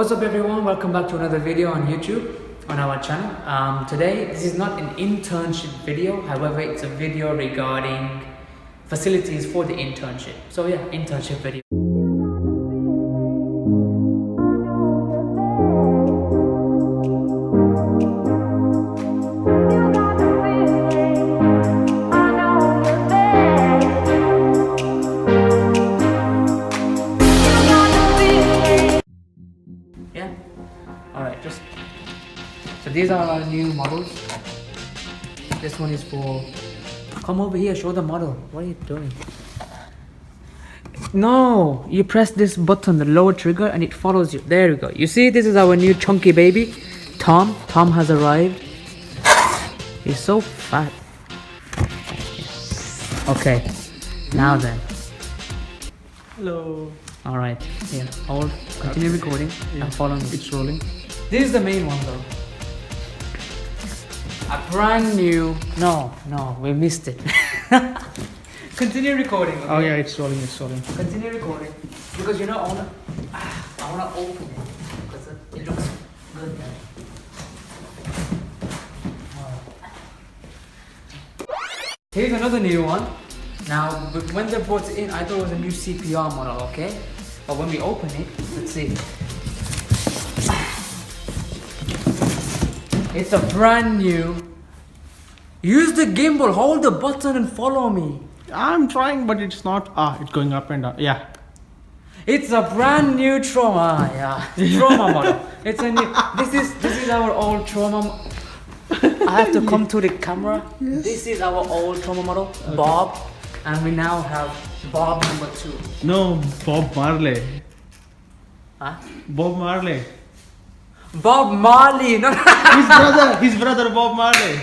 What's up everyone, welcome back to another video on YouTube, on our channel. Today, this is not an internship video, however it's a video regarding facilities for the internship. So yeah, internship video. So these are our new models. This one is for... Come over here, show the model. What are you doing? No! You press this button, the lower trigger, and it follows you. There you go. You see, this is our new chunky baby. Tom. Tom has arrived. He's so fat. Okay. Now then. Hello. Alright. Here. Hold. Continue recording. Yeah. And follow me. It's rolling. This is the main one though. A brand new... No, we missed it. Continue recording. Okay? Oh yeah, it's rolling, it's rolling. Continue recording. Because you know, I wanna open it. Because it looks good there. Here's another new one. Now, when they brought it in, I thought it was a new CPR model, okay? But when we open it, let's see. It's a brand new. Use the gimbal, hold the button and follow me. I'm trying, but it's not. It's going up and down. Yeah. It's a brand new trauma. Yeah. Trauma model. It's a new. This is our old trauma. I have to come to the camera. Yes. This is our old trauma model, okay. Bob, and we now have Bob number 2. No, Bob Marley. Huh? Bob Marley. Bob Marley, no. His brother Bob Marley.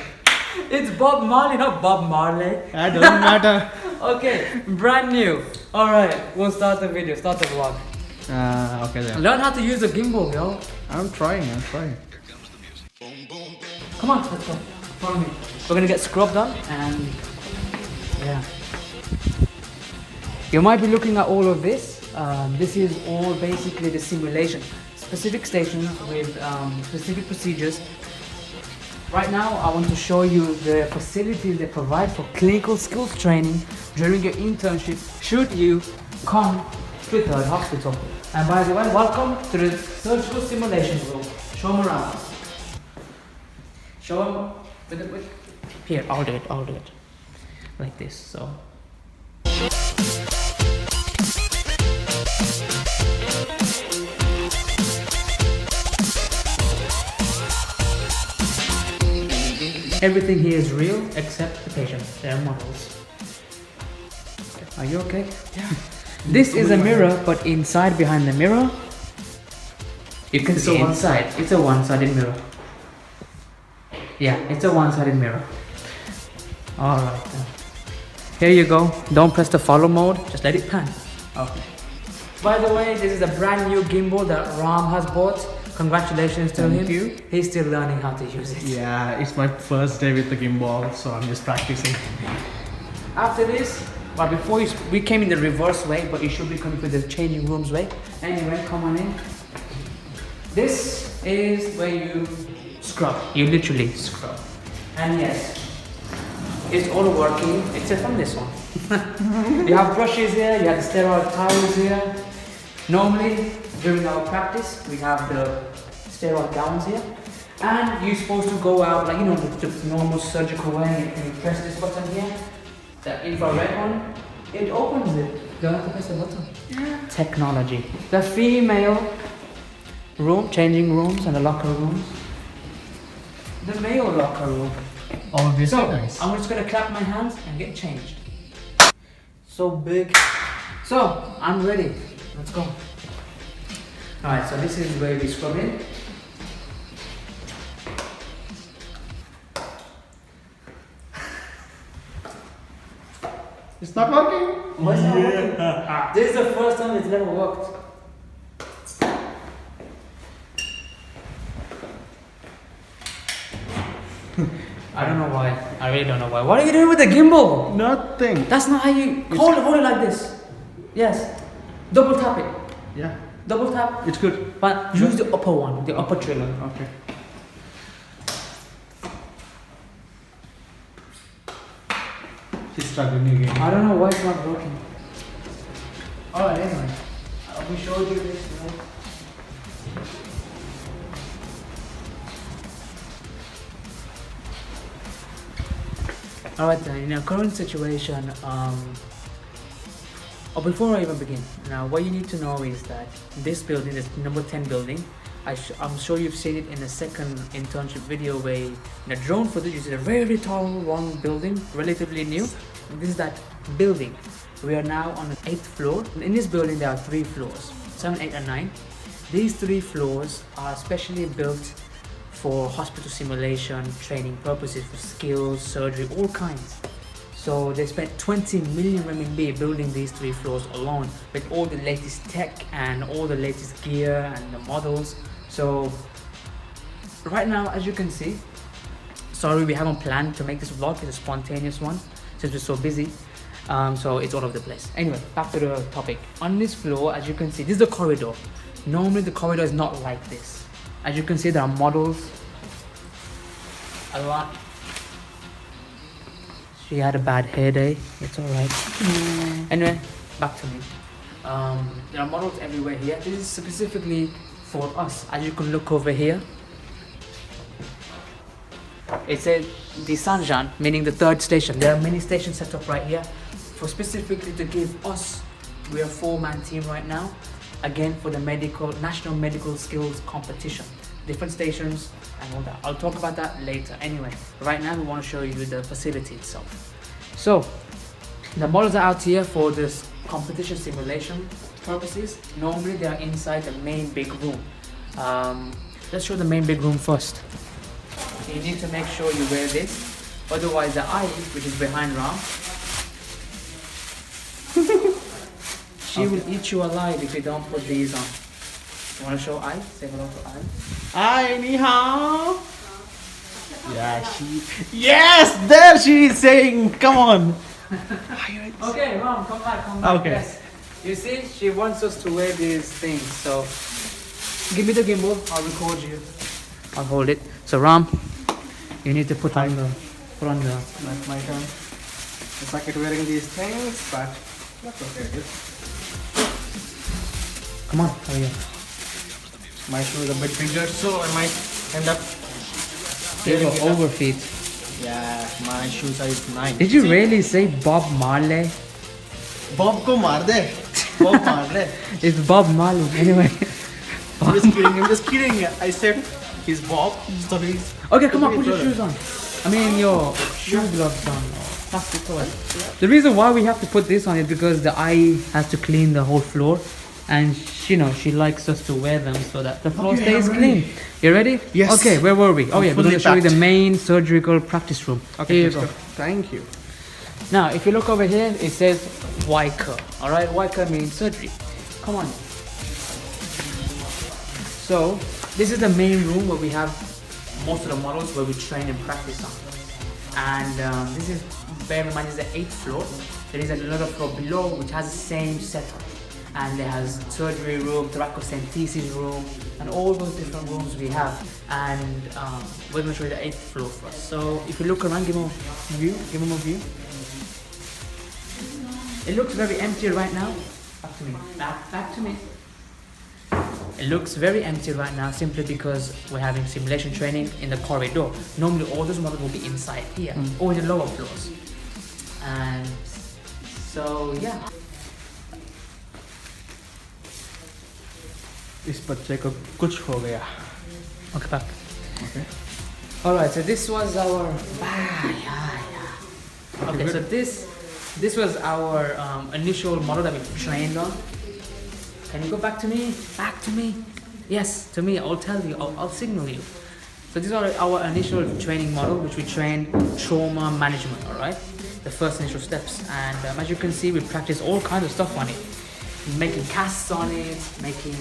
It's Bob Marley, not Bob Marley. That doesn't matter. Okay, brand new. Alright, we'll start the video, start the vlog. Okay then. Learn how to use a gimbal, yo. I'm trying. Come on, let's go. Follow me. We're gonna get scrubbed on and yeah. You might be looking at all of this. This is all basically the simulation. Specific stations with specific procedures. Right now, I want to show you the facilities they provide for clinical skills training during your internship should you come to Third Hospital. And by the way, welcome to the surgical simulation room. Show them around. Show them with here, I'll do it. Like this, so. Everything here is real except the patient. They're models. Are you okay? Yeah. This is a mirror, but inside behind the mirror, you can see inside. It's a one-sided mirror. Yeah, it's a one-sided mirror. Alright then. Here you go. Don't press the follow mode, just let it pan. Okay. By the way, this is a brand new gimbal that Ram has bought. Congratulations to him. Thank you. He's still learning how to use it. Yeah, it's my first day with the gimbal, so I'm just practicing. After this, well, before we came in the reverse way, but you should be coming to the changing rooms way. Anyway, come on in. This is where you scrub. You literally scrub. And yes, it's all working except from this one. You have brushes here, you have the sterile towels here. Normally, during our practice, we have the sterile gowns here. And you're supposed to go out, like, you know, the normal surgical way. And you press this button here, the infrared one, it opens it. You don't have to press the button. Yeah. Technology. The female room, changing rooms and the locker rooms. The male locker room. Obviously, So, nice. I'm just gonna clap my hands and get changed. So big. So, I'm ready. Let's go. Alright, so this is where we scrub in. It's not working. Why is it not working? This is the first time it's never worked. I don't know why. I really don't know why. What are you doing with the gimbal? Nothing. That's not how you... Hold it like this. Yes. Double tap it. Yeah. Double tap. It's good. But use the upper one, the upper trigger. Okay. She's struggling again. I don't know why it's not working. Alright, anyway. We showed you this, right? Alright then, in our current situation, before I even begin, now what you need to know is that this building, this number 10 building, I'm sure you've seen it in the second internship video where in a drone footage you see a very, very tall, long building, relatively new. This is that building. We are now on the 8th floor. In this building there are 3 floors, 7, 8 and 9. These 3 floors are specially built for hospital simulation, training purposes, for skills, surgery, all kinds. So they spent 20 million RMB building these 3 floors alone with all the latest tech and all the latest gear and the models. So right now, as you can see, sorry we haven't planned to make this vlog, it's a spontaneous one since we're so busy. So it's all over the place. Anyway, back to the topic. On this floor, as you can see, this is the corridor. Normally the corridor is not like this. As you can see, there are models a lot. She had a bad hair day. It's alright. Anyway, back to me. There are models everywhere here. This is specifically for us. As you can look over here, it says the Sanjan, meaning the 3rd station. There are many stations set up right here for specifically to give us. We are a 4-man team right now. Again, for the national medical skills competition. Different stations and all that. I'll talk about that later. Anyway, right now we want to show you the facility itself. So, the models are out here for this competition simulation purposes. Normally they are inside the main big room. Let's show the main big room first. You need to make sure you wear this. Otherwise the eye, which is behind Ram, she will eat you alive if you don't put these on. You want to show Ai? Say hello to Ai. Hi, ni hao. Yeah, yes, there she is saying, come on. Okay, Ram, come back. Okay. Yes. You see, she wants us to wear these things. So, give me the gimbal. I'll record you. I'll hold it. So, Ram, you need to put on the. That's my turn. It's like it wearing these things, but that's okay. Come on, hurry up. My shoe is a bit bigger, so I might end up They were overfit. Yeah, my shoe size 9. Did you really say Bob Marley? Bob ko maar de. Bob maar de. It's Bob Marley. Anyway. I'm just kidding. I said he's Bob, so he's... Okay, come on, put your shoes on. I mean, your shoe gloves on. Plastic toy. The reason why we have to put this on is because the eye has to clean the whole floor. And she likes us to wear them so that the floor stays clean. You ready? Yes. Okay, where were we? Oh yeah, we're going to show you the packed. main surgical practice room. Okay, here you let's go. go. Thank you. Now, if you look over here, it says Waika. Alright, Waika means surgery. Come on. So, this is the main room where we have most of the models where we train and practice on. And this is, bear in mind, this is the 8th floor. There is another floor below which has the same setup. And it has surgery room, thoracocentesis room, and all those different rooms we have. And we're going to show you the 8th floor first. So if you look around, give them a view. It looks very empty right now. Back to me. Back to me. It looks very empty right now simply because we're having simulation training in the corridor. Normally all those models will be inside here or in the lower floors. And so yeah. इस बच्चे को कुछ हो गया. Okay, back. Okay. Alright, so this was our... Okay, so this was our initial model that we trained on. Can you go back to me? Back to me. Yes, to me. I'll tell you. I'll signal you. So this is our initial training model, which we trained trauma management. Alright, the first initial steps. And as you can see, we practice all kinds of stuff on it. Making casts on it, making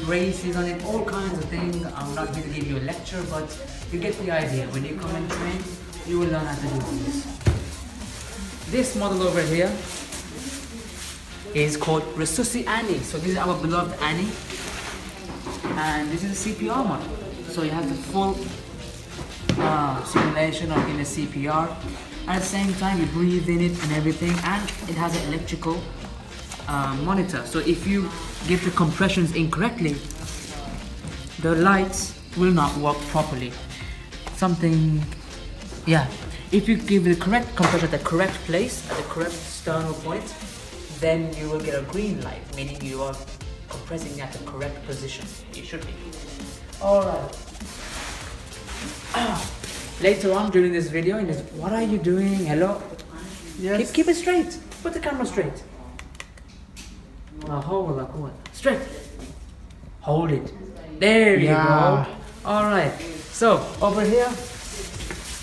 braces on it, all kinds of things. I'm not going to give you a lecture, but you get the idea. When you come and train, you will learn how to do this. This model over here is called Resusci Annie. So this is our beloved Annie, and this is a CPR model. So you have the full simulation of in the CPR. At the same time, you breathe in it and everything, and it has an electrical monitor. So if you give the compressions incorrectly, the lights will not work properly. If you give the correct compression at the correct place, at the correct sternal point, then you will get a green light, meaning you are compressing at the correct position. You should be. Alright. Later on during this video, what are you doing? Hello? Yes. Keep it straight. Put the camera straight. Hold it. Straight. Hold it. There you go. Alright. So, over here,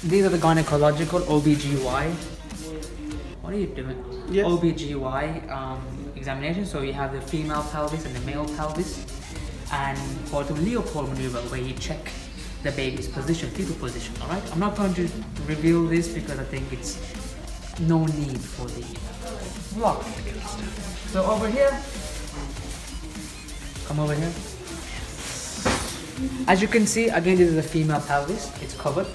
these are the gynecological OBGY. What are you doing? Yes. OBGY examination. So you have the female pelvis and the male pelvis. And for the Leopold maneuver, where you check the baby's position, fetal position, alright? I'm not going to reveal this because I think it's no need for the vlog. So over here, come over here. As you can see, again, this is a female pelvis, it's covered.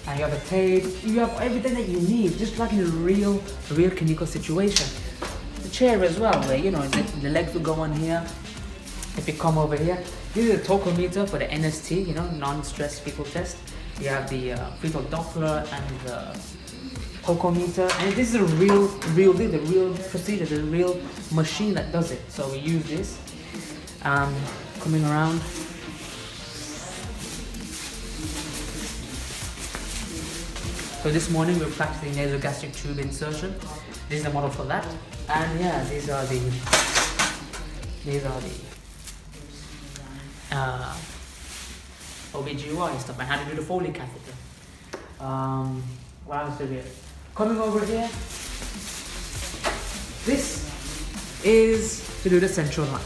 And you have a tape, you have everything that you need, just like in a real clinical situation. The chair as well, where the legs will go on here. If you come over here, this is a tachometer for the NST, non-stress fetal test. You have the fetal Doppler and the tachometer, and this is a real procedure, the real machine that does it. So we use this. Coming around. So this morning we're practicing nasogastric tube insertion. This is the model for that, and yeah, these are the OBGY stuff, and how to do the Foley catheter. What else do we have? Coming over here, this is to do the central line.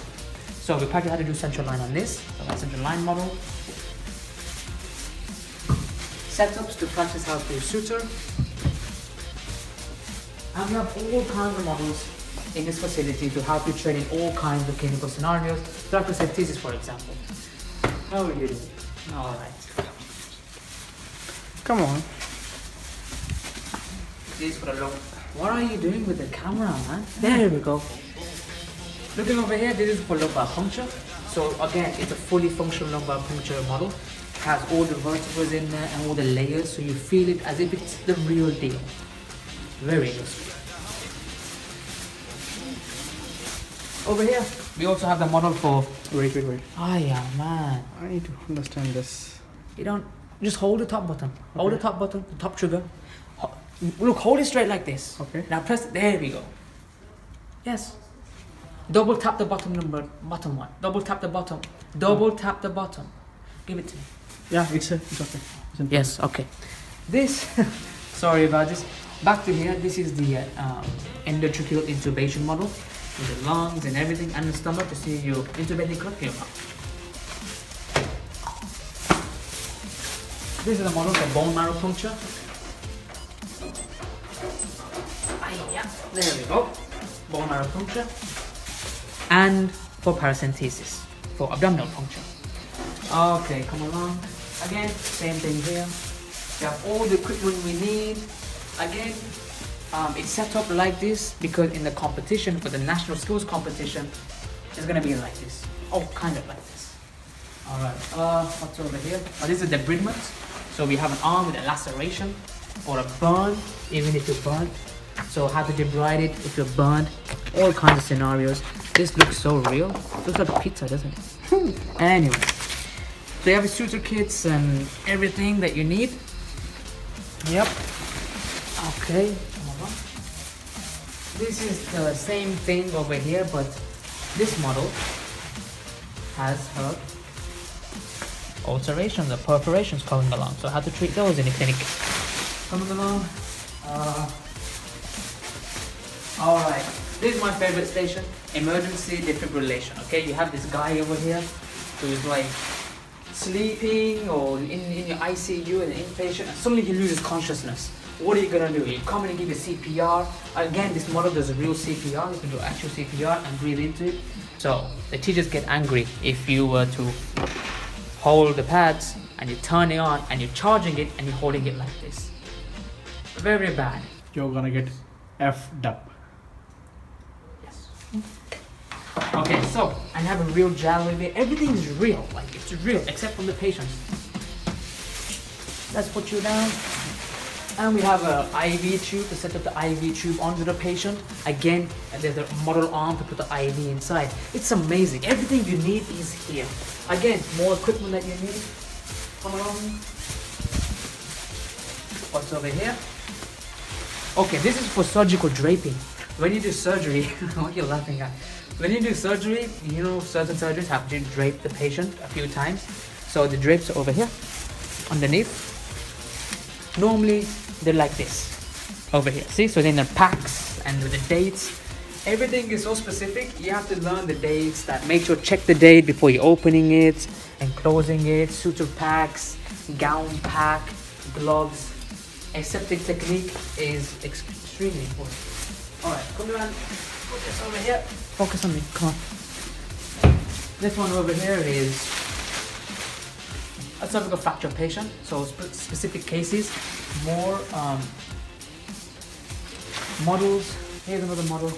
So we practice how to do central line on this. So that's central line model. Setups to practice how to suture. And we have all kinds of models in this facility to help you train in all kinds of clinical scenarios. Thoracocentesis, for example. How are you doing? Alright. Come on. This for the look. What are you doing with the camera, man? There we go. Looking over here, this is for lumbar puncture. So again, it's a fully functional lumbar puncture model. It has all the vertebrae in there and all the layers, so you feel it as if it's the real deal. Very useful. Over here, we also have the model for... Wait. Oh yeah, man. I need to understand this. You don't... Just hold the top button. Hold the top button, the top trigger. Look, hold it straight like this. Okay. Now press it. There we go. Yes. Double tap the bottom bottom one. Double tap the bottom. Double tap the bottom. Give it to me. Yeah, it's okay. Yes, okay. This, sorry about this. Back to here, this is the endotracheal intubation model with the lungs and everything and the stomach to see you intubating correctly or not. This is a model for bone marrow puncture. Yeah, there we go. Bone marrow puncture. And for paracentesis, for abdominal puncture. Okay, come along. Again, same thing here. We have all the equipment we need. Again, it's set up like this because in the competition, for the national skills competition, it's gonna be like this. Oh, kind of like this. Alright, what's over here? Oh, this is the debridement. So we have an arm with a laceration or a burn, even if you're burnt. So how to debride it if you're burned. All kinds of scenarios. This looks so real. Looks like a pizza, doesn't it? Anyway. So you have the suture kits and everything that you need. Yep. Okay. This is the same thing over here, but this model has her alterations or perforations coming along. So how to treat those in a clinic. Coming along. Alright. This is my favorite station. Emergency defibrillation. Okay, you have this guy over here who's like sleeping or in your ICU and inpatient, and suddenly he loses consciousness. what are you gonna do? You come in and give a CPR. Again, this model does a real CPR. You can do actual CPR and breathe into it. So the teachers get angry if you were to hold the pads and you turn it on and you're charging it and you're holding it like this. Very bad. You're gonna get F'd up. Yes. Okay, so I have a real gel with it. Everything is real, like it's real, except from the patients. Let's put you down. And we have a IV tube to set up the IV tube onto the patient. Again, there's a model arm to put the IV inside. It's amazing. Everything you need is here. Again, more equipment that you need. Come along. What's over here? Okay, this is for surgical draping. When you do surgery, what you're laughing at? When you do surgery, you know certain surgeons have to drape the patient a few times. So the drapes are over here, underneath. Normally, they're like this, over here. See, so then the packs and with the dates, everything is so specific. You have to learn the dates. That make sure check the date before you're opening it and closing it. Suture packs, gown pack, gloves. Aseptic technique is extremely important. All right, come around. Focus over here. Focus on me. Come on. This one over here is a cervical fracture patient, so specific cases, more models. Here's another model.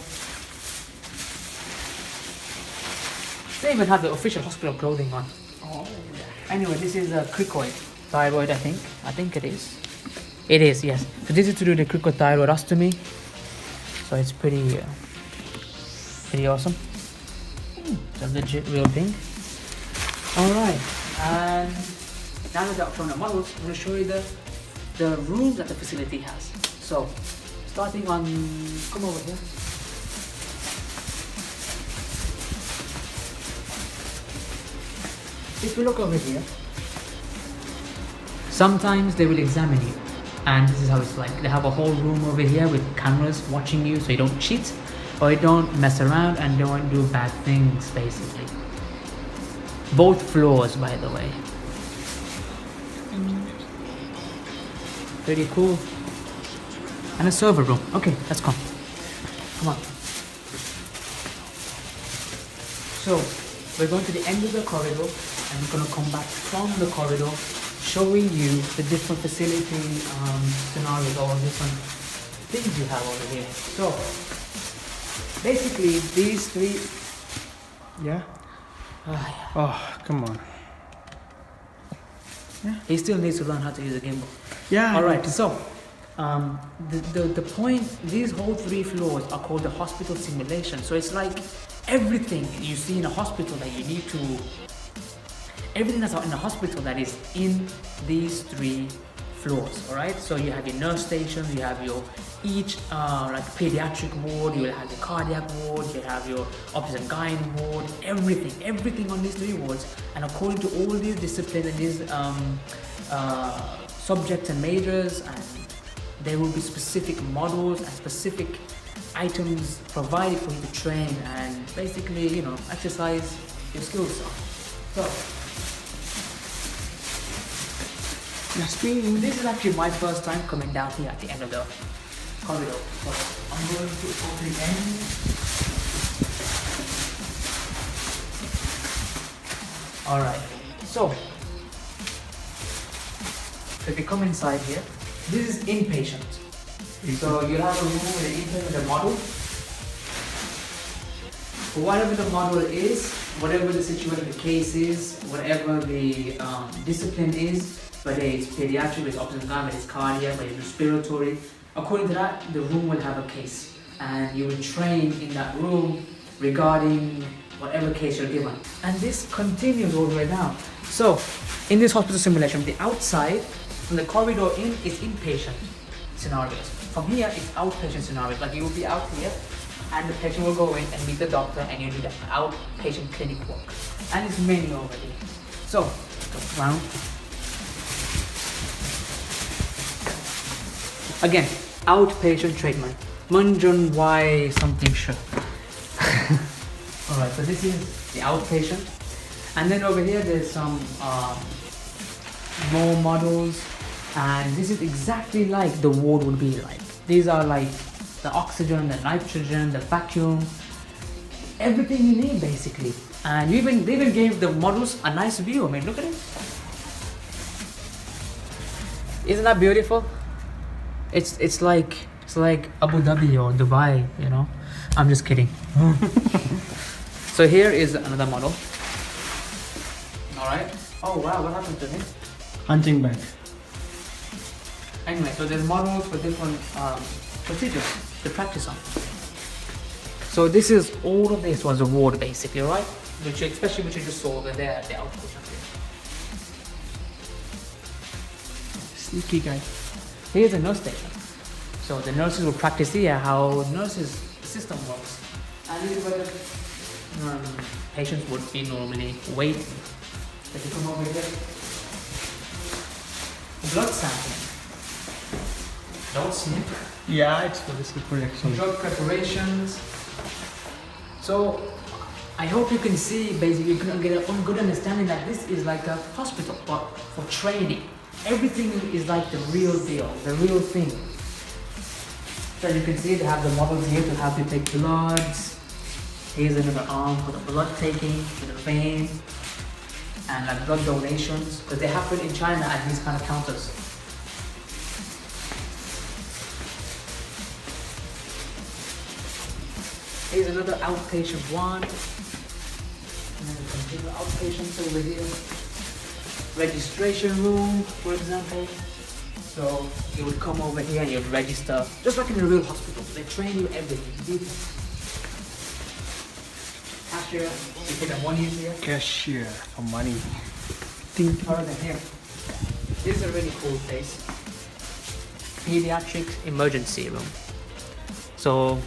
They even have the official hospital clothing on. Oh. Anyway, this is a cricoid thyroid, I think it is. It is, yes. So this is to do the cricothyroidostomy. So it's pretty awesome. It's a legit real thing. All right, and now that I've shown the models, I'm going to show you the rooms that the facility has. So, starting on, come over here. If you look over here, sometimes they will examine you. And this is how it's like. They have a whole room over here with cameras watching you so you don't cheat or you don't mess around and don't do bad things, basically. Both floors, by the way. Pretty cool. And a server room. Okay, let's come. Come on. So, we're going to the end of the corridor and we're going to come back from the corridor showing you the different facility scenarios or different things you have over here. So, basically these three... Yeah? Oh, come on. Yeah. He still needs to learn how to use a gimbal. Yeah. All right. So, the point. These whole 3 floors are called the hospital simulation. So it's like everything you see in a hospital that you need to. Everything that's out in a hospital that is in these 3 floors. All right. So you have your nurse station. You have your each like pediatric ward. You will have your cardiac ward. You have your obs and gyne ward. Everything on these 3 wards. And according to all these disciplines and these subjects and majors, and there will be specific models and specific items provided for you to train and basically, you know, exercise your skills. So, this is actually my first time coming down here at the end of the corridor. So I'm going to open the end. Alright, so if you come inside here, this is inpatient. So you'll have a room with an inpatient with a model. Whatever the model is, whatever the situation, the case is, whatever the discipline is, whether it's pediatric, whether it's obs and gyne, whether it's cardiac, whether it's respiratory, according to that, the room will have a case. And you will train in that room regarding whatever case you're given. And this continues all the way down. So, in this hospital simulation, the outside, from the corridor in, is inpatient scenarios. From here, it's outpatient scenarios. Like you will be out here, and the patient will go in and meet the doctor, and you do the outpatient clinic work. And it's many over here. So, go round. Again, outpatient treatment. Munjun Y something sure. Alright, so this is the outpatient. And then over here there's some more models. And this is exactly like the ward would be like. These are like the oxygen, the nitrogen, the vacuum, everything you need basically. And they even gave the models a nice view. I mean, look at it. Isn't that beautiful? It's like Abu Dhabi or Dubai, you know. I'm just kidding. So here is another model. All right. Oh wow, what happened to him? Hunting bag. Anyway, so there's models for different procedures to practice on. So this is all of this was a ward basically, right? Especially which you just saw over there, the outpatient. Sneaky guy. Here's a nurse station. So the nurses will practice here how nurses system works. And this is where the patients would be normally waiting. If you come over here, blood sampling. Don't snip. Yeah, it's for this actually. Drug preparations. So I hope you can see, basically, you can get a good understanding that this is like a hospital, but for training. Everything is like the real deal, the real thing. So you can see they have the models here to help you take bloods. Here's another arm for the blood taking, for the vein, and like blood donations, because they happen in China at these kind of counters. Here's another outpatient one. And then we continue outpatients over here. Registration room, for example. So you would come over here and you'd register, just like in a real hospital. They train you everything. Cashier, you put that money in here. Cashier for money. Other than here. This is a really cool place. Pediatric emergency room. So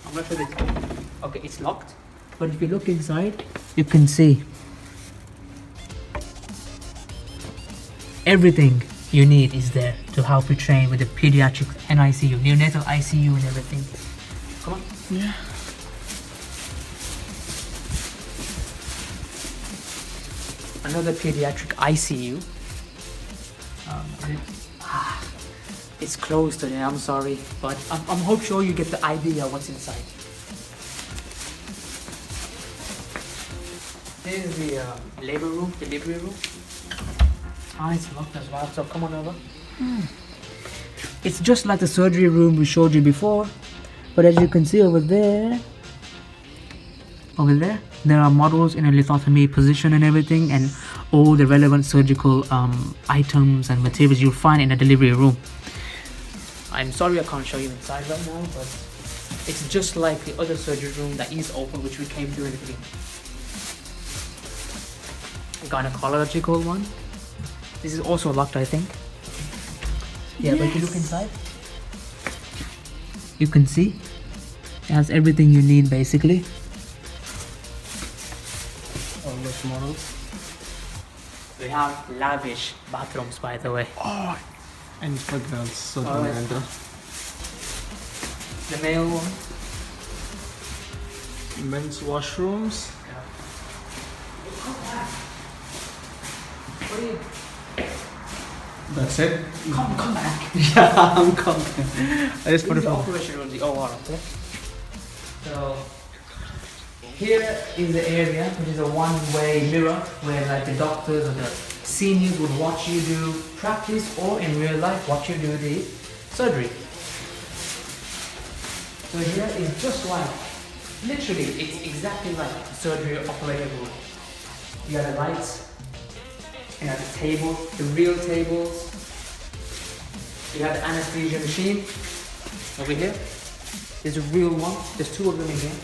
I'm not sure that, okay, it's locked, but if you look inside, you can see everything you need is there to help you train with the pediatric NICU, neonatal ICU and everything. Come on. Yeah. Another pediatric ICU. It's closed today, I'm sorry, but I'm hope sure you get the idea of what's inside. This is the labor room, delivery room. It's locked as well, so come on over. It's just like the surgery room we showed you before, but as you can see over there, there are models in a lithotomy position and everything, and all the relevant surgical items and materials you'll find in a delivery room. I'm sorry I can't show you inside right now, but it's just like the other surgery room that is open, which we came to in the beginning. Gynecological one. This is also locked, I think. Yeah, yes. But if you look inside, you can see it has everything you need basically. All those models. We have lavish bathrooms, by the way. Oh, and for girls, so All right. The male one. Men's washrooms. Yeah. What are you? That's it. Come back. Yeah, I'm coming. I just put it the on. operation room, the OR, okay? So here is the area, which is a one-way mirror where like the doctors or the seniors would watch you do practice or in real life watch you do the surgery. So here is just like, literally, it's exactly like a surgery operating room. You have the lights, you have the table, the real tables. You have the anesthesia machine over here. There's a real one. There's two of them in here.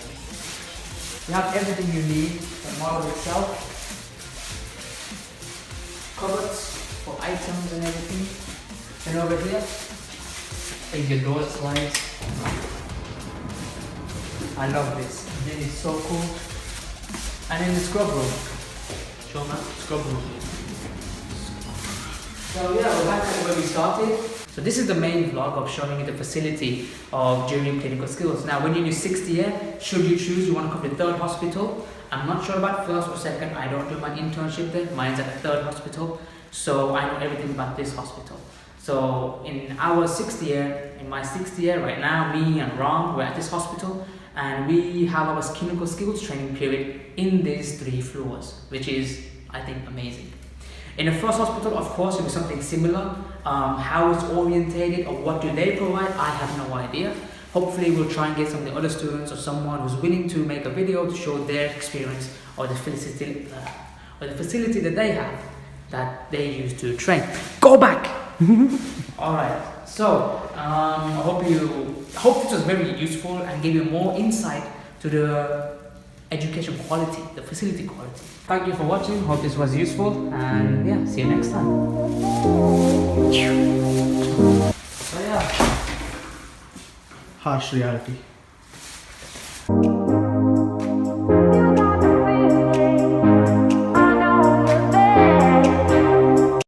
You have everything you need. The model itself, cupboards for items and everything. And over here, is your door slides. I love this. This is so cool. And then the scrub room. Show me scrub room. So yeah, we're back to where we started. So this is the main vlog of showing you the facility of Jilin Clinical Skills. Now when you do 60 year, should you choose, you want to come to Third Hospital. I'm not sure about first or second, I don't do my internship there, mine's at the Third Hospital. so I know everything about this hospital. So in our 6th year, in my 6th year right now, me and Ron, we're at this hospital, and we have our clinical skills training period in these 3 floors, which is, I think, amazing. In the first hospital, of course, it will be something similar. How it's orientated or what do they provide, I have no idea. Hopefully we'll try and get some of the other students or someone who's willing to make a video to show their experience or the facility that they have that they use to train. Go back! Alright, so I hope this was very useful and gave you more insight to the education quality, the facility quality. Thank you for watching, hope this was useful, and yeah, see you next time. So yeah. Harsh reality.